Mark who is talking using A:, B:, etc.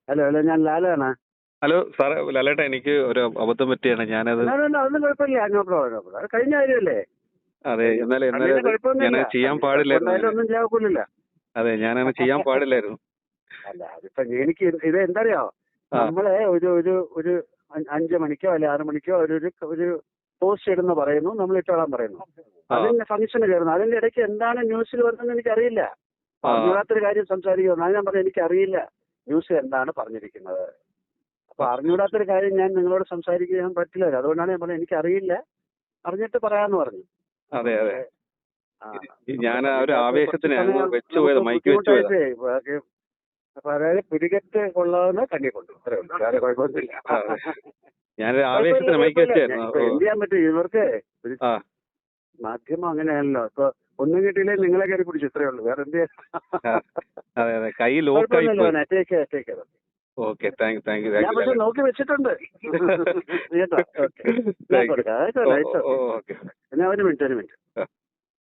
A: Hello hello, ഞാൻ ലാലാണ്.
B: Hello സാറേ, ലാലേട്ടാ, എനിക്ക് ഒരു അബദ്ധം പറ്റിയാണ്. ഞാനത്
A: അതൊന്നും കുഴപ്പമില്ല. No problem, no problem. അത് കഴിഞ്ഞ കാര്യമല്ലേ.
B: അതെ, എന്നാലും
A: അതിന്
B: അത്
A: കുഴപ്പമൊന്നുമില്ല.
B: ഞാനത് ചെയ്യാൻ പാടില്ലായിരുന്നു.
A: ഒന്നും ചെയ്യാൻ.
B: അതെ, ഞാനത് ചെയ്യാൻ പാടില്ലായിരുന്നു.
A: അല്ല, അതിപ്പോ എനിക്ക് ഇത് എന്തറിയോ,
B: ആ
A: നമ്മളെ ഒരു ഒരു ഒരു 5 മണിക്കോ അല്ലെ 6 മണിക്കോ ഒരു പോസ്റ്റ് ഇടുന്ന പറയുന്നു, നമ്മൾ ഇട്ടോളാൻ പറയുന്നു.
B: ആ
A: അതിന്റെ ഫംഗ്ഷന് കയറുന്നു. അതിന്റെ ഇടയ്ക്ക് എന്താണ് ന്യൂസിൽ വരുന്നതെന്ന് എനിക്കറിയില്ല. അറിഞ്ഞൂടാത്തൊരു കാര്യം സംസാരിക്കുന്നു. അത് ഞാൻ പറഞ്ഞു, എനിക്കറിയില്ല ന്യൂസ് എന്താണ് പറഞ്ഞിരിക്കുന്നത്. അപ്പൊ അറിഞ്ഞൂടാത്തൊരു കാര്യം ഞാൻ നിങ്ങളോട് സംസാരിക്കാൻ പറ്റില്ല. അതുകൊണ്ടാണ് ഞാൻ പറഞ്ഞത് എനിക്കറിയില്ല, അറിഞ്ഞിട്ട് പറയാന്ന് പറഞ്ഞു.
B: അതെ അതെ,
A: ആ,
B: ഞാൻ ആ ഒരു ആവേശത്തിന് വെച്ചു പോയത്, മൈക്ക് വെച്ചു പോയത്.
A: അപ്പൊ അതായത് പിടികെട്ട് കൊള്ളാവുന്ന കണ്ണി കൊണ്ടു, അത്രേ ഉള്ളൂ. വേറെ കുഴപ്പമൊന്നുമില്ല.
B: ഞാനൊരു ആവേശത്തിന് മൈക്ക് വെച്ചായിരുന്നു.
A: എന്ത് ചെയ്യാൻ പറ്റും ഇവർക്ക്? മാധ്യമം അങ്ങനെയാണല്ലോ. ഇപ്പൊ ഒന്നും കിട്ടിയില്ലേ നിങ്ങളെ കയറി പിടിച്ചു, ഇത്രേ ഉള്ളൂ. വേറെ എന്ത്
B: അതെ അതെ, കൈ ലോക്കായി പോയി. Okay, thank you.
A: ഞാൻ പക്ഷെ നോക്കി വെച്ചിട്ടുണ്ട്. കേട്ടോ, ഞാൻ കൊടുക്കാം.
B: ഓക്കെ.
A: എന്നാ ഒരു മിനിറ്റ്.